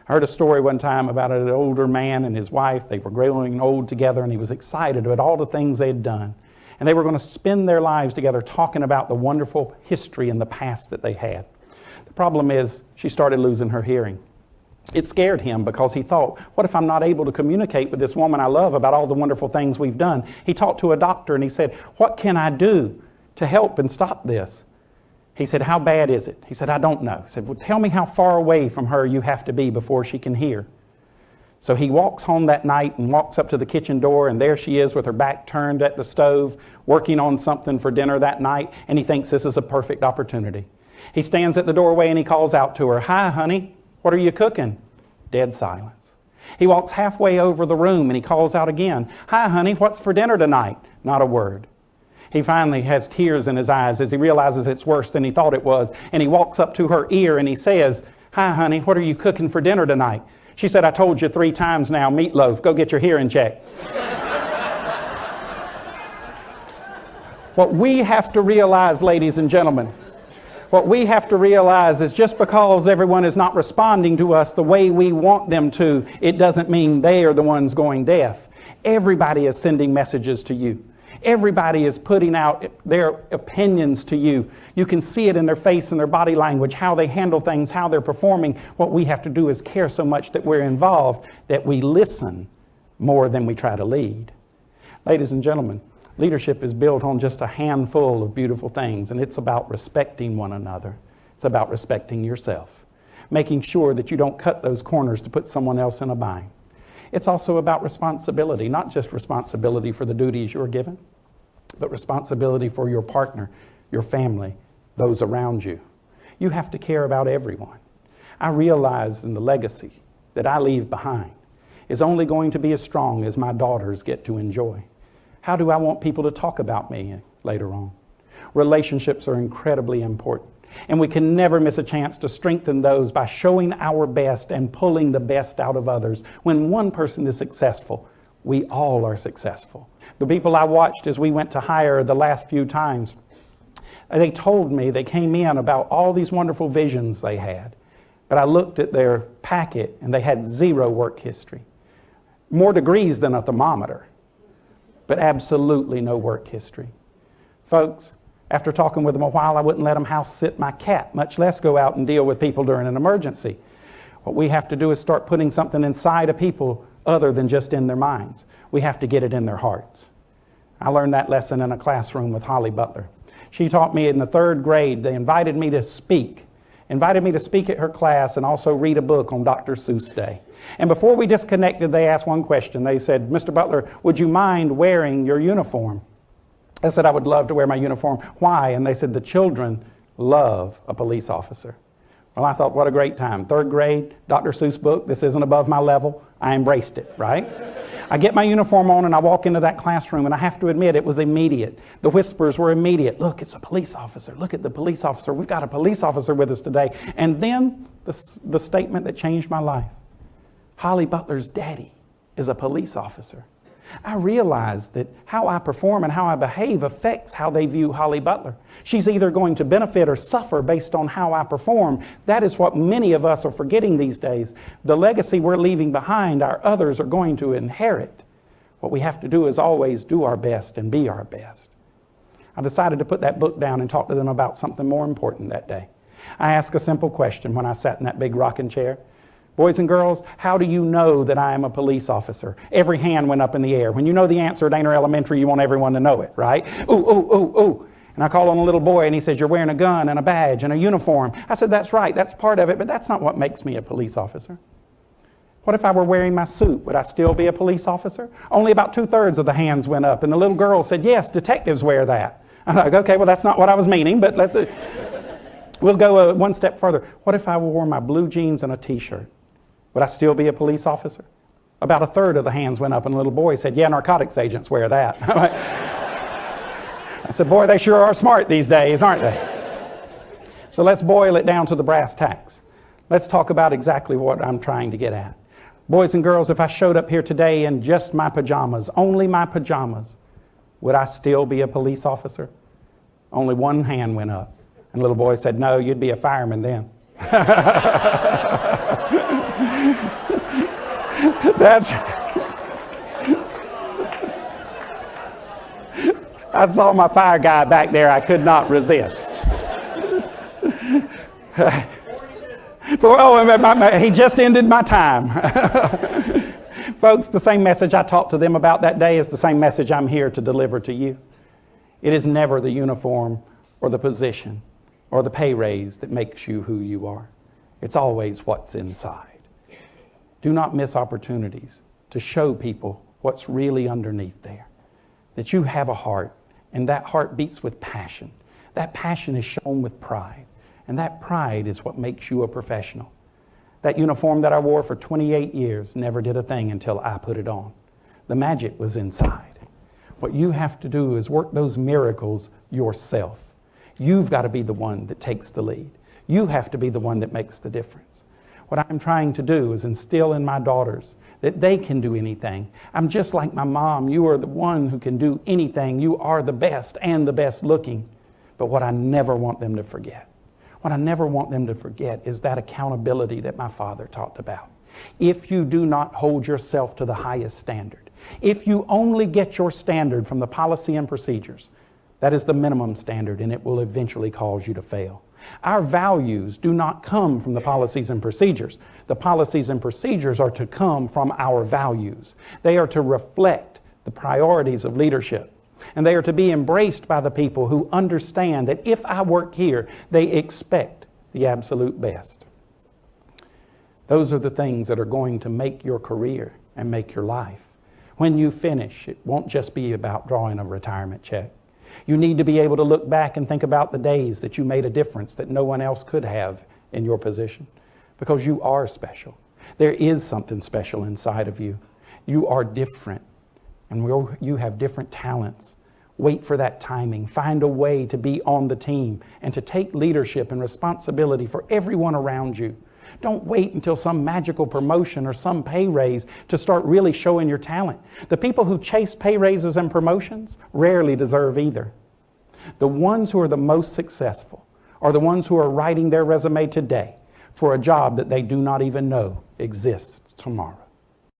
I heard a story one time about an older man and his wife. They were growing old together, and he was excited about all the things they had done. And they were going to spend their lives together talking about the wonderful history in the past that they had. The problem is, she started losing her hearing. It scared him because he thought, what if I'm not able to communicate with this woman I love about all the wonderful things we've done? He talked to a doctor and he said, what can I do to help and stop this? He said, how bad is it? He said, I don't know. He said, well, tell me how far away from her you have to be before she can hear. So he walks home that night and walks up to the kitchen door, and there she is with her back turned at the stove, working on something for dinner that night, and he thinks this is a perfect opportunity. He stands at the doorway and he calls out to her, hi, honey, what are you cooking? Dead silence. He walks halfway over the room and he calls out again, hi, honey, what's for dinner tonight? Not a word. He finally has tears in his eyes as he realizes it's worse than he thought it was, and he walks up to her ear and he says, hi, honey, what are you cooking for dinner tonight? She said, I told you 3 times now, meatloaf. Go get your hearing checked. What we have to realize, ladies and gentlemen, what we have to realize is just because everyone is not responding to us the way we want them to, it doesn't mean they are the ones going deaf. Everybody is sending messages to you. Everybody is putting out their opinions to you. You can see it in their face and their body language, how they handle things, how they're performing. What we have to do is care so much that we're involved, that we listen more than we try to lead. Ladies and gentlemen, leadership is built on just a handful of beautiful things, and it's about respecting one another. It's about respecting yourself, making sure that you don't cut those corners to put someone else in a bind. It's also about responsibility, not just responsibility for the duties you're given, but responsibility for your partner, your family, those around you. You have to care about everyone. I realize in the legacy that I leave behind is only going to be as strong as my daughters get to enjoy. How do I want people to talk about me later on? Relationships are incredibly important. And we can never miss a chance to strengthen those by showing our best and pulling the best out of others. When one person is successful, we all are successful. The people I watched as we went to hire the last few times, they told me, they came in about all these wonderful visions they had. But I looked at their packet and they had 0 work history. More degrees than a thermometer, but absolutely no work history. Folks, after talking with them a while, I wouldn't let them house sit my cat, much less go out and deal with people during an emergency. What we have to do is start putting something inside of people other than just in their minds. We have to get it in their hearts. I learned that lesson in a classroom with Holly Butler. She taught me in the 3rd grade. They invited me to speak at her class and also read a book on Dr. Seuss Day. And before we disconnected, they asked one question. They said, Mr. Butler, would you mind wearing your uniform? I said, I would love to wear my uniform. Why? And they said, the children love a police officer. Well, I thought, what a great time. 3rd grade, Dr. Seuss book. This isn't above my level. I embraced it, right? I get my uniform on and I walk into that classroom, and I have to admit it was immediate. The whispers were immediate. Look, it's a police officer. Look at the police officer. We've got a police officer with us today. And then the statement that changed my life. Holly Butler's daddy is a police officer. I realized that how I perform and how I behave affects how they view Holly Butler. She's either going to benefit or suffer based on how I perform. That is what many of us are forgetting these days. The legacy we're leaving behind, our others are going to inherit. What we have to do is always do our best and be our best. I decided to put that book down and talk to them about something more important that day. I asked a simple question when I sat in that big rocking chair. Boys and girls, how do you know that I am a police officer? Every hand went up in the air. When you know the answer at Ainer Elementary, you want everyone to know it, right? Ooh, ooh, ooh, ooh. And I call on a little boy and he says, you're wearing a gun and a badge and a uniform. I said, that's right, that's part of it, but that's not what makes me a police officer. What if I were wearing my suit? Would I still be a police officer? Only about 2/3 of the hands went up, and the little girl said, yes, detectives wear that. I'm like, okay, well, that's not what I was meaning, but we'll go one step further. What if I wore my blue jeans and a t-shirt? Would I still be a police officer? About 1/3 of the hands went up, and a little boy said, yeah, narcotics agents wear that. I said, boy, they sure are smart these days, aren't they? So let's boil it down to the brass tacks. Let's talk about exactly what I'm trying to get at. Boys and girls, if I showed up here today in just my pajamas, only my pajamas, would I still be a police officer? Only one hand went up. And the little boy said, no, you'd be a fireman then. That's... I saw my fire guy back there. I could not resist. He just ended my time. Folks, the same message I talked to them about that day is the same message I'm here to deliver to you. It is never the uniform or the position or the pay raise that makes you who you are. It's always what's inside. Do not miss opportunities to show people what's really underneath there. That you have a heart, and that heart beats with passion. That passion is shown with pride. And that pride is what makes you a professional. That uniform that I wore for 28 years never did a thing until I put it on. The magic was inside. What you have to do is work those miracles yourself. You've got to be the one that takes the lead. You have to be the one that makes the difference. What I'm trying to do is instill in my daughters that they can do anything. I'm just like my mom. You are the one who can do anything. You are the best and the best looking. But what I never want them to forget, is that accountability that my father talked about. If you do not hold yourself to the highest standard, if you only get your standard from the policy and procedures, that is the minimum standard, and it will eventually cause you to fail. Our values do not come from the policies and procedures. The policies and procedures are to come from our values. They are to reflect the priorities of leadership. And they are to be embraced by the people who understand that if I work here, they expect the absolute best. Those are the things that are going to make your career and make your life. When you finish, it won't just be about drawing a retirement check. You need to be able to look back and think about the days that you made a difference that no one else could have in your position, because you are special. There is something special inside of you. You are different, and you have different talents. Wait for that timing. Find a way to be on the team and to take leadership and responsibility for everyone around you. Don't wait until some magical promotion or some pay raise to start really showing your talent. The people who chase pay raises and promotions rarely deserve either. The ones who are the most successful are the ones who are writing their resume today for a job that they do not even know exists tomorrow.